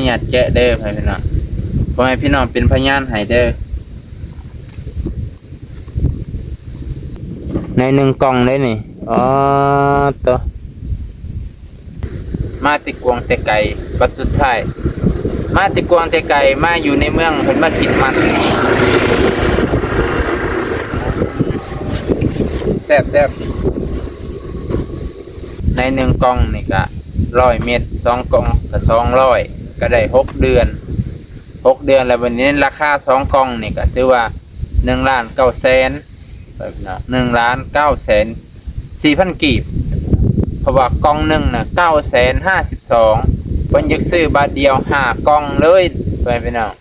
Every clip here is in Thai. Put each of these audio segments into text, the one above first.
ญาตแกะเด้อพ่อพี่น้องพ่อให้พี่น้องเป็นพยานให้เด้อใน1กล่องเลยนี่อ๋อตัวมาติกวงแต่ไก่บัดสุดท้ายมาติกวงแต่ไก่มาอยู่ในเมืองเพิ่นมากินมันแซ่บใน1กล่องนี่ก็100 เม็ด2กล่องก็200ก็ได้6 เดือนแล้ววันนี้ราคา2กล่องนี่ก็ถือว่า1,900,000แบบนะ1,904,000 กีบเพราะว่ากล่องหนึ่งน่ะ952,000เพิ่นอยากซื้อบาทเดียว5กล่องเลยไปพี่น้อง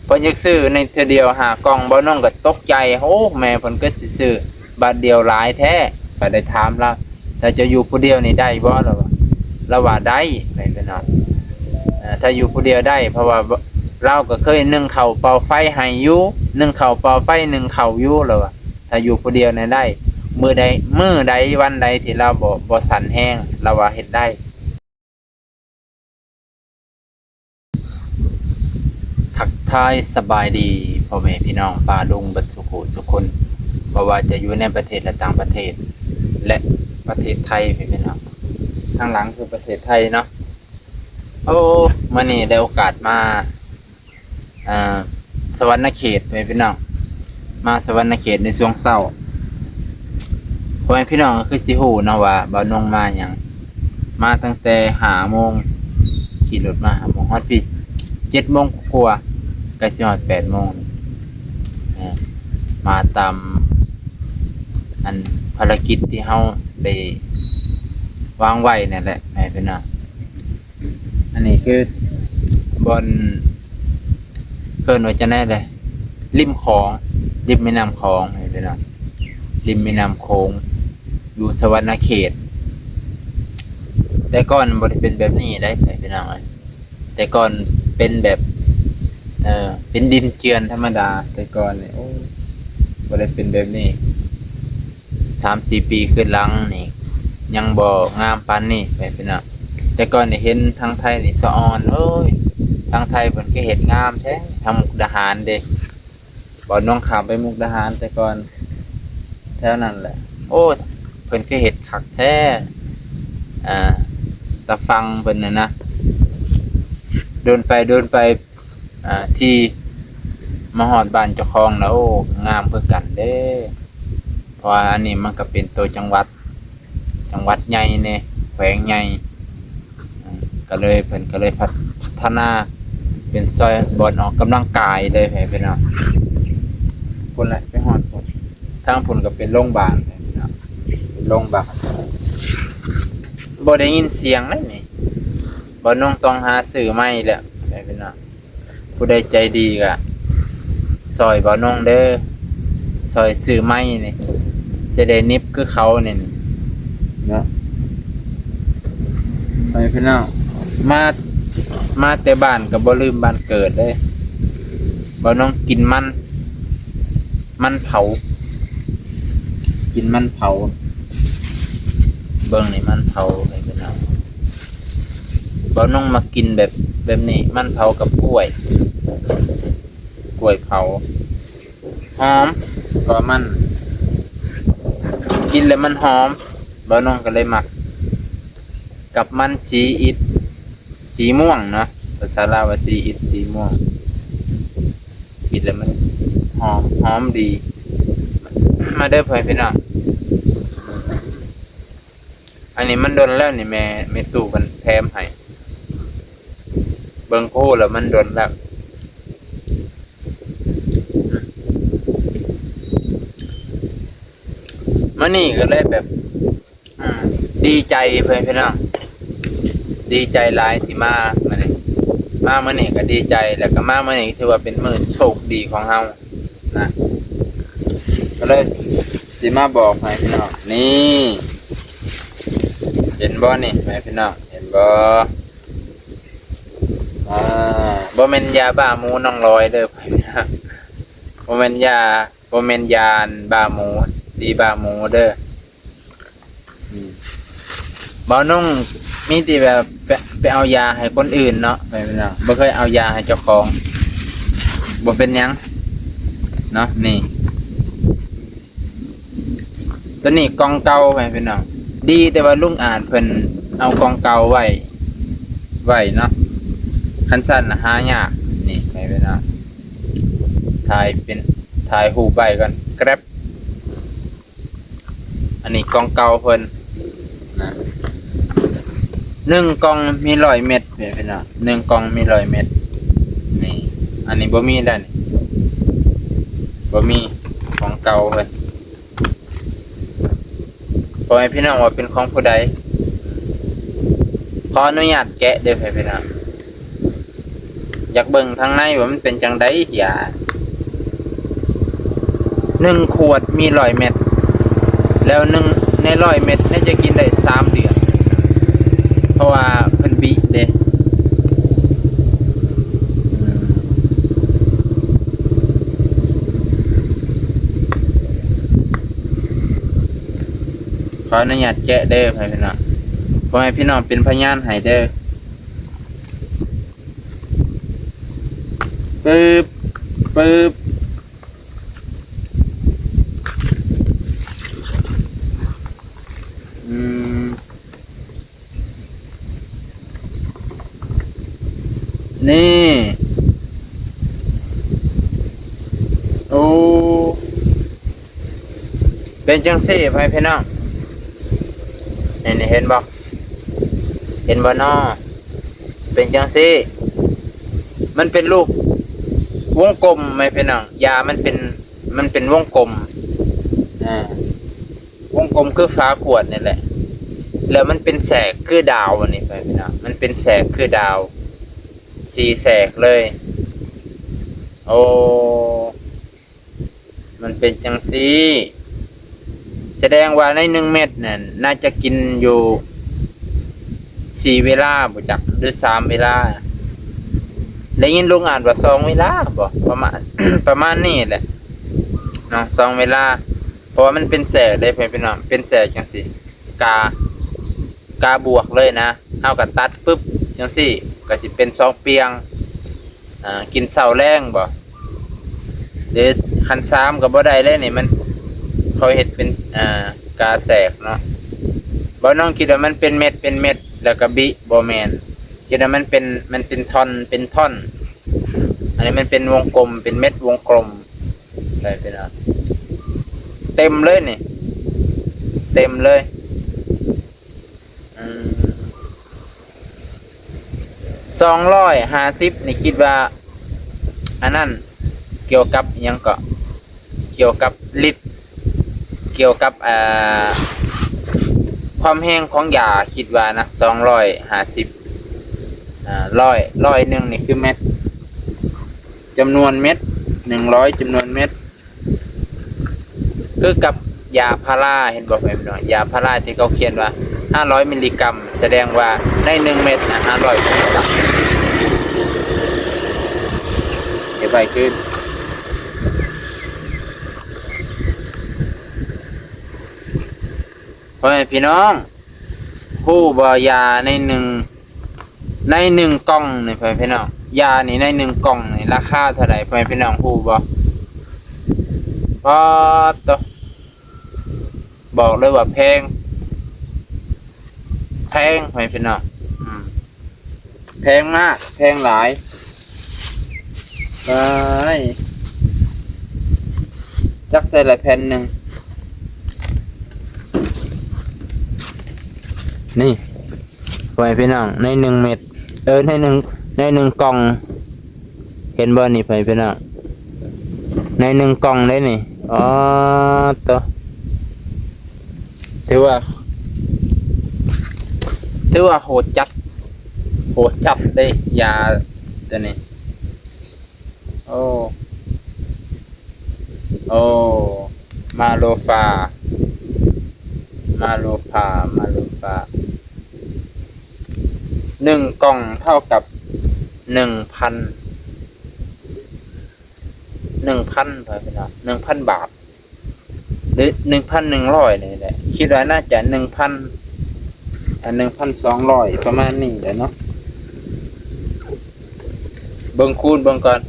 เพิ่นอยากซื้อในเทื่อเดียว5กล่องบ่น้องก็ตกใจโอ้แม่เพิ่นก็สิซื้อบาทเดียวหลายแท้ก็ได้ถามแล้วถ้าจะอยู่ผู้เดียวนี่ได้บ่ล่ะเราว่าได้ไปพี่น้องถ้าอยู่ผู้เดียวได้เพราะว่าเราก็เคยนึ่งข้าวเป่าไฟให้อยู่นึ่งข้าวเป่าไฟนึ่งข้าวอยู่แล้วว่าถ้าอยู่ผู้เดียวนี่ได้มื้อใดวันใดที่เราบ่สั่นแห้งเราว่าเฮ็ดได้ทักทายสบายดีพ่อแม่พี่น้องป้าลุงบัดสุขุทุกคนบ่ว่าจะอยู่ในประเทศและต่างประเทศและประเทศไทยพี่น้องข้างหลังคือประเทศไทยเนาะโอ้มื้อนี้ได้โอกาสมาสวรรณเขตพี่น้องมาสวรรณเขตในช่วงเช้าพ่อแม่พี่น้องก็คือสิฮู้เนาะว่าบ่าวนงมาหยังมาตั้งแต่5 โมงขี่รถมา5 โมงฮอดพี่7 โมงกว่าใกล้สิฮอด8 โมงมาตามอันภารกิจที่เฮาได้วางไว้นั่นแหละแม่พี่น้องอันนี้คือบอนเกินว่าจะแน่เลยริมแม่น้ำคลองแม่พี่น้องริมแม่น้ำโขงอยู่สวรรณเขตแต่ก่อนบ่ได้เป็นแบบนี้ได้พี่น้องแต่ก่อนเป็นแบบเป็นดินเจือนธรรมดาแต่ก่อนนี่โอ้บ่ได้เป็นแบบนี้ 3-4 ปีขึ้นหลังนี่ยังบ่งามปานนี้พี่น้องแต่ก่อนนี่เห็นทางไทยนี่สะออนเอ้ยทางไทยเพิ่นก็เฮ็ดงามแท้ทางมุกดาหารเด้บ่น้องข้ามไปมุกดาหารแต่ก่อนแถวนั้นแหละโอ้เพิ่นก็เฮ็ดคักแท้ตะฟังเพิ่นน่ะนะเดินไปที่มาฮอดบ้านเจ้าของแล้วโอ้งามคือกันเด้เพราะอันนี้มันก็เป็นตัวจังหวัดใหญ่แน่แขวงใหญ่ก็เลยเพิ่นก็เลยพัฒนาเป็นซอยบ่อนออกกำลังกายเลยพี่น้องพุ่นแหละไปฮอดพุ่นทางพุ่นก็เป็นโรงพยาบาลพี่น้องเป็นโรงพยาบาลบ่ได้ยินเสียงเลยนี่บ่น้องต้องหาซื้อใหม่แล้วพี่น้องผู้ใดใจดีก็ซอยบ่น้องเด้อซอยซื้อใหม่นี่จะได้นิบคือเขานี่เนาะไปพี่น้องมาแต่บ้านก็บ่ลืมบ้านเกิดเด้บ่น้องกินมันเผากินมันเผาเบิ่งนี่มันเผาไปพี่น้องบ่น้องมากินแบบนี้มันเผากับกล้วยเผาหอมเพราะมันกินแล้วมันหอมบ่น้องก็เลยมักกับมันสีม่วงเนาะภาษาลาวว่าสีม่วงกินแล้วมันหอมดีมาเด้อเพื่อนพี่น้องอันนี้มันโดนแล้วนี่แม่ตู้มันแถมให้เบิ่งโคแล้วมันโดนแล้วมานี่ก็เลยแบบดีใจเพื่อนพี่น้องดีใจหลายที่มาเมื่อนี้ก็ดีใจแล้วก็มาเมื่อนี้ถือว่าเป็นมื้อโชคดีของเฮานะก็เลยสิมาบอกให้พี่น้องนี่เห็นบ่นี่แม่พี่น้องเห็นบ่บ่แม่นยาบ้าหมูน้องลอยเด้อพี่น้องบ่แม่นยาบ้าหมูดีบ้าหมูเด้อบ่นุ่งมีที่แบบ ไปเอายาให้คนอื่นเนาะไปพี่น้องบ่เคยเอายาให้เจ้าของบ่เป็นหยังเนาะนี่ตัวนี้กองเก่าไปพี่น้องดีแต่ว่าลุงอาจเพิ่นเอากองเก่าไว้เนาะคันสั้นน่ะหายากนี่ไปพี่น้องถ่ายรูปไว้ก่อนแกร็บอันนี้กองเก่าเพิ่นนะ1กล่องมี100 เม็ดพี่น้อง1กล่องมี100 เม็ดนี่อันนี้บ่มีแล้วนี่บ่มีของเก่าเพิ่นพอให้พี่น้องว่าเป็นของผู้ใดขออนุญาตแกะเด้อพี่น้องอยากเบิ่งทางในว่ามันเป็นจังได๋ยา1ขวดมี100 เม็ดแล้ว1ใน100 เม็ดน่าจะกินได้3 เดือนเพราะว่าเพิ่นบิเด้ขออนุญาตแกะเด้อพี่น้องขอให้พี่น้องเป็นพยานให้เด้อปึ๊บนี่โอ้เป็นจังซี่พี่น้องนี่เห็นบ่น้อเป็นจังซี่มันเป็นรูปวงกลมไหมพี่น้องยามันเป็นวงกลมวงกลมคือฝาขวดนี่แหละแล้วมันเป็นแสกคือดาวอันนี้พี่น้องมันเป็นแสกคือดาว4 แสกเลยโอ้มันเป็นจังซี่แสดงว่าใน1 เม็ดนั่นน่าจะกินอยู่4 เวลาบ่จักหรือ3 เวลาได้ยินลุงอ่านว่า2 เวลาบ่ประมาณ ประมาณนี้แหละเนาะ2 เวลาเพราะว่ามันเป็นแสกได้พี่น้องเป็นแสกจังซี่กาบวกเลยนะเฮาก็ตัดปึ๊บจังซี่ก็สิเป็น2 เปียงกินเช้าแรงบ่หรือคัน3ก็บ่ได้เลยนี่มันเขาเฮ็ดเป็นกาแสกเนาะบ่น้องคิดว่ามันเป็นเม็ดแล้วก็บิบ่แม่นคิดว่ามันเป็นท่อนอันนี้มันเป็นวงกลมเป็นเม็ดวงกลมได้เป็นเต็มเลยนี่เต็มเลย250นี่คิดว่าอันนั้นเกี่ยวกับหยังก็เกี่ยวกับลิตรเกี่ยวกับความแห้งของยาคิดว่านะ250ร้อยหนึ่งนี่คือเม็ดจำนวนเม็ด100จำนวนเม็ดคือกับยาพาราเห็นบอกไหมพี่น้องยาพาราที่เขาเขียนว่า500 มิลลิกรัมแสดงว่าใน1 เม็ดนะ500 มิลลิกรัมเดี๋ยวไปขึ้นเพราะพี่น้องผู้บอยาใน1กล่องนี่พี่น้องยานี่ใน1กล่องนี่ราคาเท่าไหร่พี่น้องผู้บ่พอตัวบอกเลยว่าแพงพี่น้องแพงมากแพงหลายไปจักใส่ละแผ่นหนึ่งนี่ไปพี่น้องใน1 เม็ดใน1กล่องเห็นบ่นี่ไปพี่น้องใน1กล่องเลยนี่อ๋อตัวถือว่าโหดจัดเลยยาตัวนี้โอ้มาโลฟา1 กล่องเท่ากับ 1,000 ไปพี่น้อง1,000 บาทหรือ 1,100 นี่แหละคิดว่าน่าจะ 1,000 1,200ประมาณนี้แหละเนาะเบิ่งคูณเบิ่งก่อน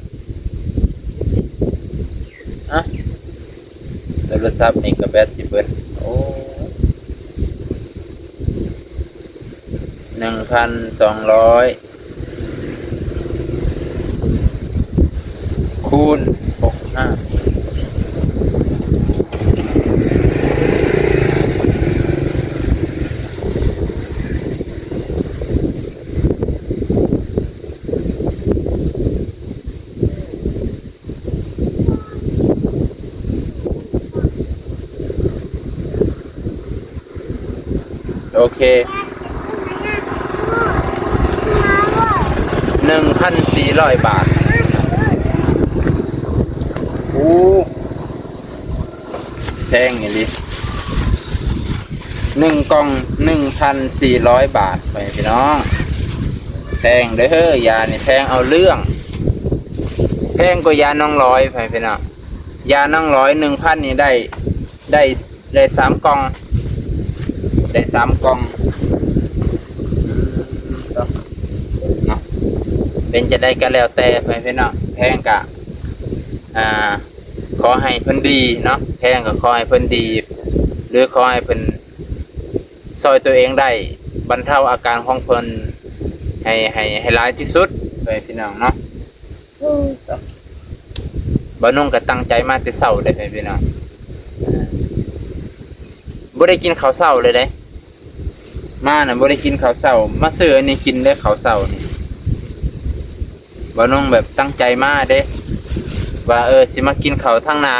อะโทรศัพท์นี่ก็แบตสิเบิดโอ้1,200คูณ65โอเค1,400 บาทโอ้แพงอย่างนี้1 กล่อง 1,400 บาทไปพี่น้องแพงเด้อเฮ้ยยานี่แพงเอาเรื่องแพงกว่ายาน้องร้อยไปพี่น้องยาน้องร้อย 1,000 นี่ได้3 กล่องได้3 กล่องเนาะเป็นจะได้ก็แล้วแต่ไปพี่น้องแพงกะขอให้เพิ่นดีเนาะแพงก็ขอให้เพิ่นดีหรือขอให้เพิ่นซอยตัวเองได้บรรเทาอาการของเพิ่นให้หลายที่สุดไปพี่น้องเนาะบ่นุ่งก็ตั้งใจมาแต่เช้าได้ไปพี่น้องบ่ได้กินข้าวเช้าเลยเด้มาน่ะบ่ได้กินข้าวเช้ามาซื้ออันนี้กินได้ข้าวเช้านี่บ่นุ่งแบบตั้งใจมาเด้ว่าสิมากินข้าวทางหน้า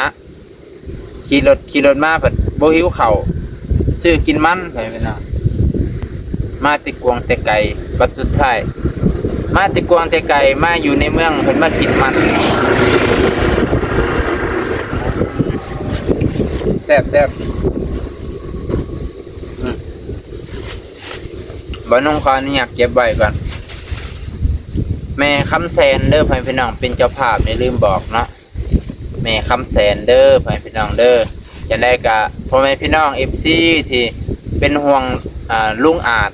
ขี่รถมาแบบบ่หิวข้าวซื้อกินมันไปพี่น้องมาติกวงแต่ไก่บัดสุดท้ายมาติกวงแต่ไก่มาอยู่ในเมืองเพิ่นมากินมันแซ่บบ่นุ่งขออนุญาตเก็บไว้ก่อนแม่คำแสนเด้อพี่น้องเป็นเจ้าภาพไม่ลืมบอกเนาะแม่คำแสนเด้อพี่น้องเด้อจะได้กะพ่อแม่พี่น้อง FC ที่เป็นห่วงลุงอาจ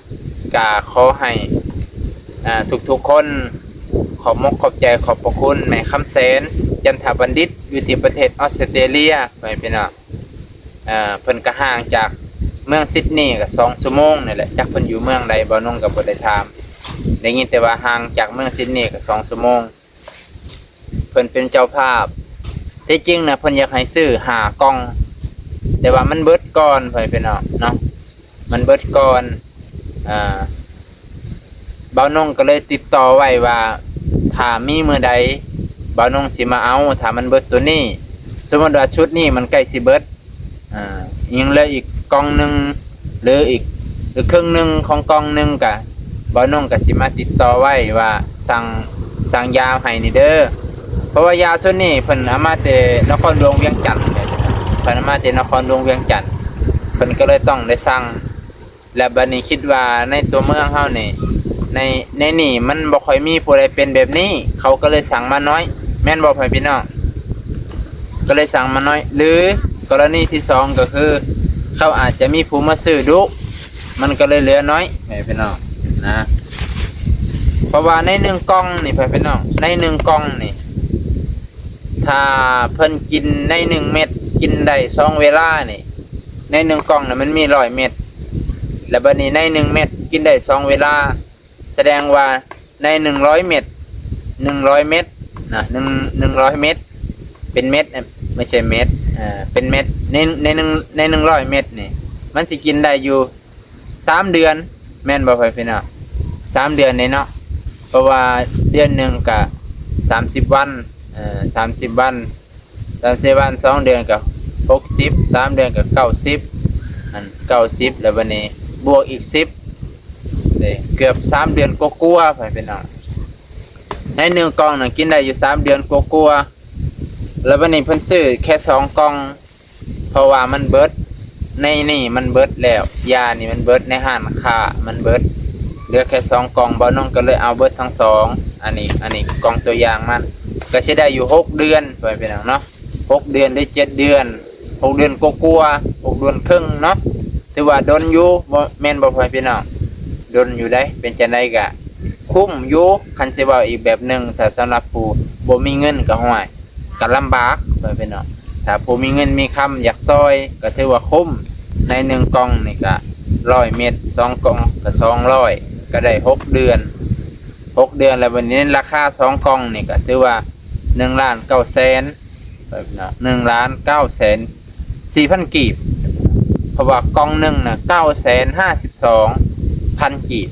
กะขอให้ทุกคนขอบมกขอบใจขอบพระคุณแม่คำแสนจันทบัณฑิตอยู่ที่ประเทศออสเตรเลียพี่น้องเพิ่นก็ห่างจากเมืองซิดนีย์ก็2 ชั่วโมงนี่แหละจักเพิ่นอยู่เมืองใดบ่นุ่งก็บ่ได้ถามได้ยินแต่ว่าห่างจากเมืองซิดนีย์ก็2 ชั่วโมงเพิ่นเป็นเจ้าภาพที่จริงนะเพิ่นอยากให้ซื้อ5 กล่องแต่ว่ามันเบิดก่อนพี่น้องเนาะมันเบิดก่อนบ่าวนงก็เลยติดต่อไว้ว่าถ้ามีมื้อใดบ่าวนงสิมาเอาถ้ามันเบิดตัวนี้สมมุติว่าชุดนี้มันใกล้สิเบิดยังเหลืออีกกล่องนึงหรือครึ่งนึงของกล่องนึงก็บ่าวนงก็สิมาติดต่อไว้ว่าสั่งยาให้นี่เด้อเพราะว่ายาส่วนนี้เพิ่นเอามาแต่นครหลวงเวียงจันทน์เพิ่นเอามาแต่นครหลวงเวียงจันทน์เพิ่นก็เลยต้องได้สั่งและบัดนี้คิดว่าในตัวเมืองเฮานี่ในนี่มันบ่ค่อยมีผู้ใดเป็นแบบนี้เขาก็เลยสั่งมาน้อยแม่นบ่พี่น้องก็เลยสั่งมาน้อยหรือกรณีที่2ก็คือเขาอาจจะมีผู้มาซื้อดุมันก็เลยเหลือน้อยพี่น้องนะเพราะว่าใน1 กล่องนี่พี่น้องใน1 กล่องนี่ถ้าเพิ่นกินใน1 เม็ดกินได้2 เวลานี่ใน1 กล่องน่ะมันมี100 เม็ดแล้วบัดนี้ใน1 เม็ดกินได้2 เวลาแสดงว่าใน100 เม็ด100 เม็ดนะ100 เม็ดเป็นเม็ดไม่ใช่เม็ดเป็นเม็ดใน100 เม็ดนี่มันสิกินได้อยู่3 เดือนแม่นบ่พี่น้อง3 เดือนนี่เนาะเพราะว่าเดือนนึงก็30 วัน30 วัน30 วัน2 เดือนก็60 3 เดือนก็90 90แล้วบัดนี้บวกอีก10เกือบ3 เดือนกว่าๆพี่น้องใน1 กล่องน่ะกินได้อยู่3 เดือนกว่าๆแล้วบัดนี้เพิ่นซื้อแค่2 กล่องเพราะว่ามันเบิดในนี่มันเบิดแล้วยานี่มันเบิดในห้างค้ามันเบิดเหลือแค่2 กล่องบ่น้องก็เลยเอาเบิดทั้ง2อันนี้กล่องตัวอย่างมันก็สิได้อยู่6 เดือนพี่น้องเนาะ6 เดือนหรือ7 เดือน6 เดือนกว่าๆ6 เดือนครึ่งเนาะถือว่าดนอยู่บ่แม่นบ่พี่น้อง ดนอยู่ได้เป็นจังได๋ก็คุ้มอยู่คันสิเว้าอีกแบบหนึงถ้าสำหรับผู้บ่มีเงินก็ห้วยก็ลำบากไปพี่น้องถ้าผู้มีเงินมีคำอยากซอยก็ถือว่าคุ้มใน1กล่องนี่ก็100เม็ด2กล่องก็200ก็ได้6 เดือนแล้ววันนี้ราคา2กล่องนี่ก็ถือว่า1,900,000ไปพี่น้อง1,904,000 กีบเพราะว่ากล่องหนึงน่ะ952,000 กีบ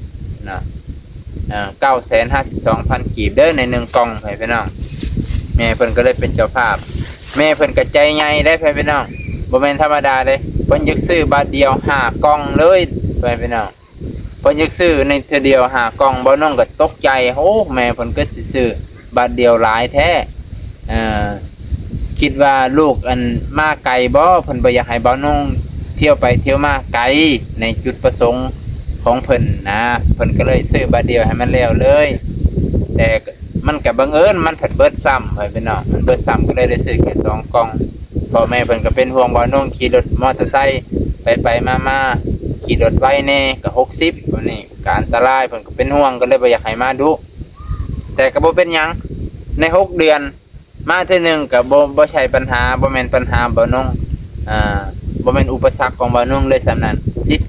นะ952,000 กีบเด้อใน1กล่องไปพี่น้องแม่เพิ่นก็เลยเป็นเจ้าภาพแม่เพิ่นก็ใจใหญ่ได้ไปพี่น้องบ่แม่นธรรมดาเด้เพิ่นอยากซื้อบาทเดียว5กล่องเลยไปพี่น้องเพิ่นอยากซื้อในเทื่อเดียว5กล่องบ่น้องก็ตกใจโอ้แม่เพิ่นก็สิซื้อบาทเดียวหลายแท้คิดว่าลูกอันมาไกลบ่เพิ่นบ่อยากให้บ่น้องเที่ยวไปเที่ยวมาไกลในจุดประสงค์ของเพิ่นนะเพิ่นก็เลยซื้อบาทเดียวให้มันแล้วเลยแต่มันก็บังเอิญมันผัดเบิดซ้ำไปพี่น้องมันเบิดซ้ำก็เลยได้ซื้อแค่2กล่องพ่อแม่เพิ่นก็เป็นห่วงบ่น้องขี่รถมอเตอร์ไซค์ไปมาขี่รถไวแน่ก็60วันนี้ก็อันตรายเพิ่นก็เป็นห่วงก็เลยบ่อยากให้มาดุแต่ก็บ่เป็นหยังใน6 เดือนมาเทื่อนึงก็บ่ใช่ปัญหาบ่แม่นปัญหาบ่น้องบ่แม่นอุปสรรคของบ่น้องเลยส่ำนั้น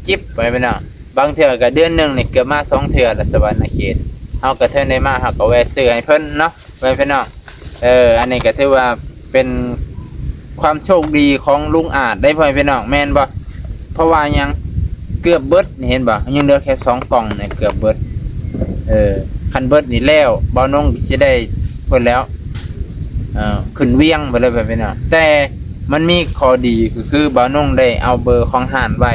จิ๊บๆไปพี่น้องบางเทื่อก็เดือนนึงนี่เกือบมา2เทื่อละสวรรณเขตเฮาก็เทินได้มาเฮาก็แวะซื้อให้เพิ่นเนาะไว้พี่น้องอันนี้ก็ถือว่าเป็นความโชคดีของลุงอาจได้พ่อพี่น้องแม่นบ่เพราะว่ายังเกือบเบิดนี่เห็นบ่ยังเหลือแค่2กล่องนี่เกือบเบิดคันเบิดนี่แล้วบ่น้องสิได้เพิ่นแล้วขึ้นเวียงไปเลยพ่อพี่น้องแต่มันมีข้อดีก็คือบ่น้องได้เอาเบอร์ของห้านไว้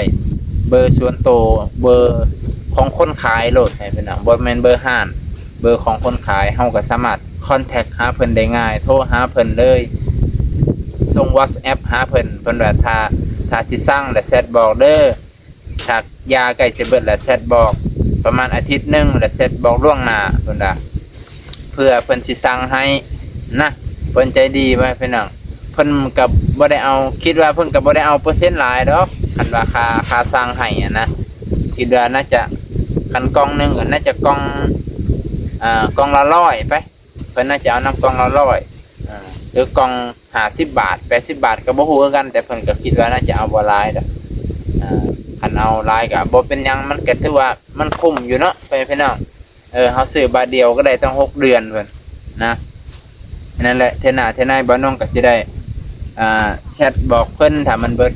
เบอร์ส่วนตัวเบอร์ของคนขายโหลดให้พี่น้องบ่แม่นเบอร์ห้านเบอร์ของคนขายเฮาก็สามารถคอนแทคหาเพิ่นได้ง่ายโทรหาเพิ่นเลยส่ง WhatsApp หาเพิ่นว่าถ้าสิสั่งแล้วแชทบอกเด้อถ้ายาใกล้สิเบิดแล้วแชทบอกประมาณอาทิตย์หนึงแล้วแชทบอกล่วงหน้าเพิ่นว่าเพื่อเพิ่นสิสั่งให้นะเพิ่นใจดีไว้พี่น้องเพิ่นก็บ่ได้เอาคิดว่าเพิ่นก็บ่ได้เอาเปอร์เซ็นต์หลายดอกคันว่าค่าสั่งให้นะคิดว่าน่าจะคันกล่องนึงก็น่าจะกล่องละ100ไปเพิ่นน่าจะเอานำกล่องละ100หรือกล่อง50 บาท80 บาทก็บ่ฮู้คือกันแต่เพิ่นก็คิดว่าน่าจะเอาบ่หลายดอกคันเอาหลายก็บ่เป็นหยังมันก็ถือว่ามันคุ้มอยู่เนาะพี่น้องเฮาซื้อบาทเดียวก็ได้ตั้ง6 เดือนเพิ่นนะนั่นแหละเทน่าบ่น้องก็สิได้แชทบอกเพิ่นถ้ามันเบิด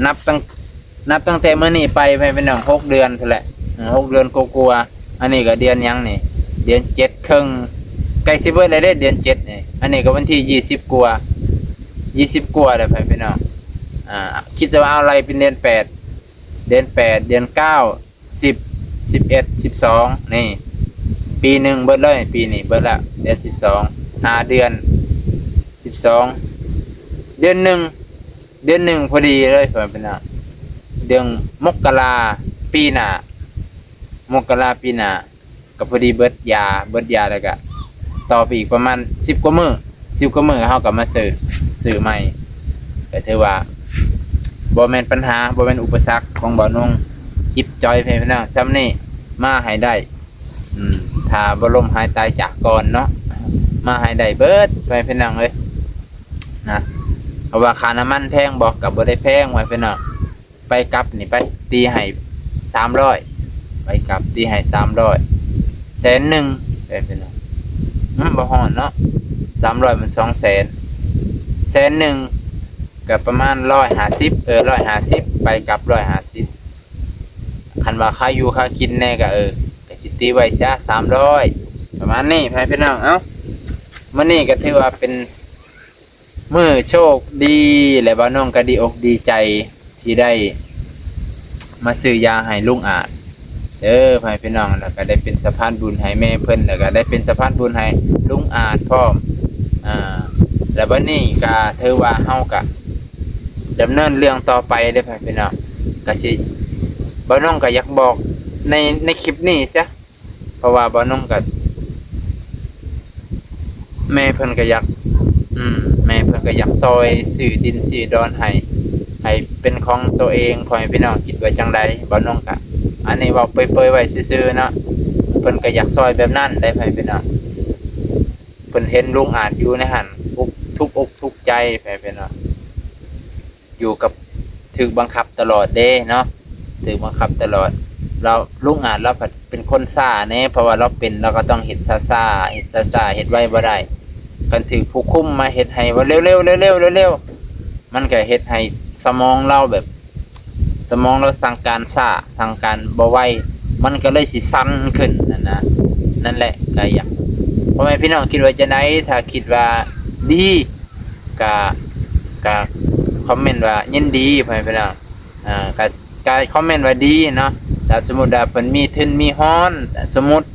นับตั้งแต่มื้อนี้ไปพี่น้อง6 เดือนเท่าแหละ6 เดือนกว่าๆอันนี้ก็เดือนหยังนี่เดือน7ครึ่งใกล้สิเบิดแล้วเด้เดือน7นี่อันนี้ก็วันที่20กว่าแล้วพี่น้องคิดจะว่าเอาอะไรเป็นเดือน8เดือน9 10 11 12นี่ปีนึงเบิดเลยปีนี้เบิดละเดือน12 5 เดือน12เดือน1พอดีเลยพี่น้องเดือนมกราปีหน้ามกราปีหน้าก็พอดีเบิดยาแล้วก็ต่อไปอีกประมาณ10 กว่ามื้อเฮาก็มาซื้อใหม่ก็ถือว่าบ่แม่นปัญหาบ่แม่นอุปสรรคของบ่น้องจิบจอยพี่น้องซ้ำนี่มาให้ได้ถ้าบ่ล้มหายตายจากก่อนเนาะมาให้ได้เบิดพี่น้องเอ้ยนะเพราะว่าค่าน้ำมันแพงบ่ก็บ่ได้แพงไว้พี่น้องไปกลับนี่ไปตีให้300ไปกลับตีให้300 100,000พี่น้องบ่ฮ้อนเนาะ300มัน200,000 100,000ก็ประมาณ150 150ไปกลับ150คันว่าค่าอยู่ค่ากินแน่ก็ก็สิตีไว้ซะ300ประมาณนี้พี่น้องเอ้ามื้อนี้ก็ถือว่าเป็นมื้อโชคดีและบ่น้องก็ดีอกดีใจที่ได้มาซื้อยาให้ลุงอาจพี่น้องแล้วก็ได้เป็นสะพานบุญให้แม่เพิ่นแล้วก็ได้เป็นสะพานบุญให้ลุงอาจพร้อมแล้ววันนี้ก็ถือว่าเฮาก็ดำเนินเรื่องต่อไปได้พี่น้องก็สิบ่น้องก็อยากบอกในคลิปนี้ซะเพราะว่าบ่น้องก็แม่เพิ่นก็อยากแม่เพิ่นก็อยากซอยซื้อดินซื้อดอนให้เป็นของตัวเองพ่อแม่พี่น้องคิดว่าจังไดบ่น้องก็ อันนี้เว้าเปรยๆไว้ซื่อๆเนาะเพิ่นก็อยากซอยแบบนั้นได้พี่น้องเพิ่นเห็นลุงอาจอยู่ในหั่นทุกอกทุกใจพี่น้องอยู่กับถูกบังคับตลอดเด้เนาะถูกบังคับตลอดเราลุงอาจเราเป็นคนซ่าแน่เพราะว่าเราก็ต้องเฮ็ดซ่าๆเฮ็ดซ่าๆเฮ็ดไวบ่ได้กันถูกผู้คุมมาเฮ็ดให้ว่าเร็วๆมันก็เฮ็ดให้สมองเราแบบสมองเราสั่งการซ่าสั่งการบ่ไวมันก็เลยสิสั่นขึ้นนั่นแหละก็อยากพ่อแม่พี่น้องคิดว่าจะไหนถ้าคิดว่าดีก็คอมเมนต์ว่ายินดีพ่อแม่พี่น้องก็คอมเมนต์ว่าดีเนาะถ้าสมมุติว่าเพิ่นมีทุนมีฮ้อนสมมุติ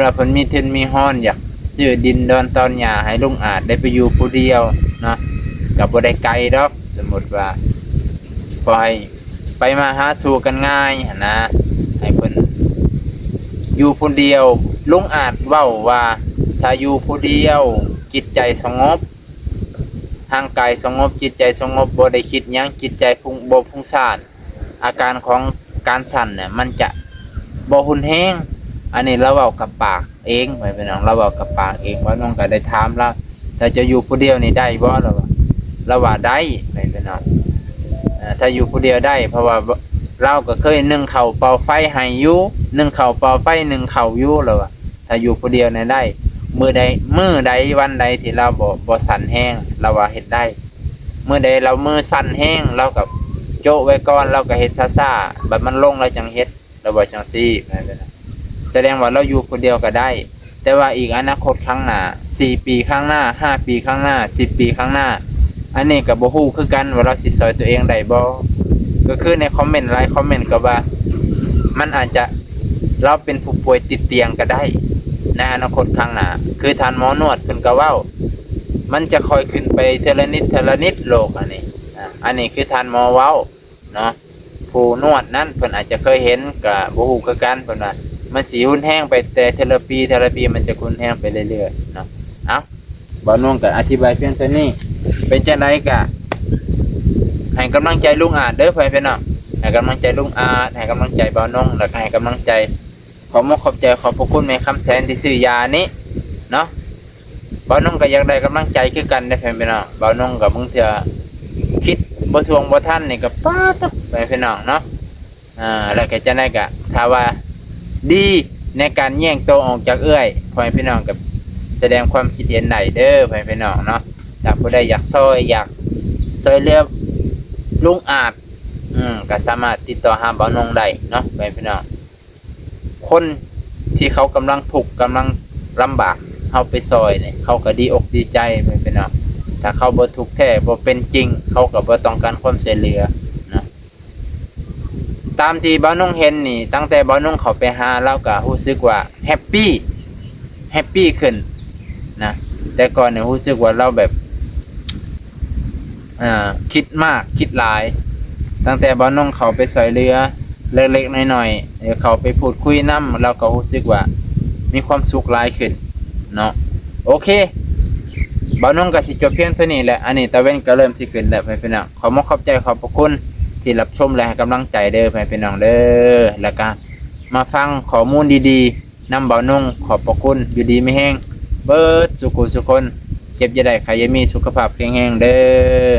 ว่าเพิ่นมีทุนมีฮ้อนอยากซื้อดินดอนตอนหญ้าให้ลุงอาจได้ไปอยู่ผู้เดียวเนาะก็บ่ได้ไกลดอกสมมุติว่าปล่อยไปมาหาสู่กันง่ายหั่นนะให้เพิ่นอยู่ผู้เดียวลุงอาจเว้าว่าถ้าอยู่ผู้เดียวจิตใจสงบร่างกายสงบจิตใจสงบบ่ได้คิดหยังจิตใจบ่ฟุ้งซ่านอาการของการสั่นเนี่ยมันจะบ่หุนแฮงอันนี้เราเว้ากับปากเองพี่น้องเราเว้ากับปากเองว่าน้องก็ได้ถามแล้วถ้าจะอยู่ผู้เดียวนี่ได้บ่เราว่าได้พี่น้องถ้าอยู่ผู้เดียวได้เพราะว่าเราก็เคยนึ่งเข่าเป่าไฟให้อยู่นึ่งเข่าเป่าไฟนึ่งเข่าอยู่แล้วถ้าอยู่ผู้เดียวเนี่ยได้มื้อใดวันใดที่เราบ่สั่นแห้งเราว่าเฮ็ดได้มื้อใดเรามือสั่นแห้งเรากับโจะไว้ก่อนเราก็เฮ็ดซ่าๆบัดมันลงเราจังเฮ็ดเราบ่จังซี่แสดงว่าเราอยู่ผู้เดียวก็ได้แต่ว่าอีกอนาคตข้างหน้า4ปีข้างหน้า5ปีข้างหน้า10ปีข้างหน้าอันนี้ก็บ่ฮู้คือกันว่าเราสิซอยตัวเองได้บ่ก็คือในคอมเมนต์หลายคอมเมนต์ก็ว่ามันอาจจะเราเป็นผู้ป่วยติดเตียงก็ได้ในอนาคตข้างหน้าคือท่านหมอนวดเพิ่นก็เว้ามันจะค่อยขึ้นไปเทอละนิดโลกอันนี้คือท่านหมอเว้าเนาะผู้นวดนั้นเพิ่นอาจจะเคยเห็นก็บ่ฮู้คือกันเพิ่นว่ามันสิหุนแห้งไปแต่เทอราปีมันจะหุนแห้งไปเรื่อยๆเนาะบ่นุ่งก็อธิบายเพียงเท่านี้เป็นจังไดก็ให้กำลังใจลุงอาจเด้อพี่น้องให้กำลังใจลุงอาจให้กำลังใจบ่นุ่งแล้วก็ให้กำลังใจขอบใจขอบพระคุณแม่คำแสนที่ซื้อยานี้เนาะบ่นุ่งก็อยากได้กำลังใจคือกันได้พี่น้องบ่นุ่งก็บางเทื่อคิดบ่ทวงบ่ทันนี่ก็ป๊าดไปพี่น้องเนาะแล้วก็จังไดก็ถ้าว่าดีในการแย่งตัวออกจากเอื้อยพ่อแม่พี่น้องกับแสดงความคิดเห็นไหนเด้อพ่อแม่พี่น้องเนาะถ้าผู้ใดอยากซอยเรือลุงอาจก็สามารถติดต่อหาบ่าวนงได้เนาะพ่อแม่พี่น้องคนที่เขากำลังทุกข์กำลังลำบากเฮาไปซอยเนี่ยเขาก็ดีอกดีใจพ่อแม่พี่น้องถ้าเขาบ่ทุกข์แท้บ่เป็นจริงเขาก็บ่ต้องการความช่วยเหลือตามที่บ่าวนงเห็นนี่ตั้งแต่บ่าวนงเขาไปหาเราก็รู้สึกว่าแฮปปี้ขึ้นนะแต่ก่อนเนี่ยรู้สึกว่าเราแบบคิดมากคิดหลายตั้งแต่บ่าวนงเขาไปสอยเรือเล็กๆน้อยๆเดี๋ยวเขาไปพูดคุยนำเราก็รู้สึกว่ามีความสุขหลายขึ้นเนาะโอเคบ่าวนงก็สิจบเพียงเท่านี้แหละอันนี้ตะเว้นก็เริ่มสิขึ้นแล้วพี่น้องขอบใจขอบพระคุณที่รับชมและให้กำลังใจเด้อพี่น้องเด้อแล้วก็มาฟังข้อมูลดีๆนำบ่าวนงขอบพระคุณอยู่ดีไม่แห้งเบิดสุขสุคนเจ็บจะได้ใครยังมีสุขภาพแข็งแรงเด้อ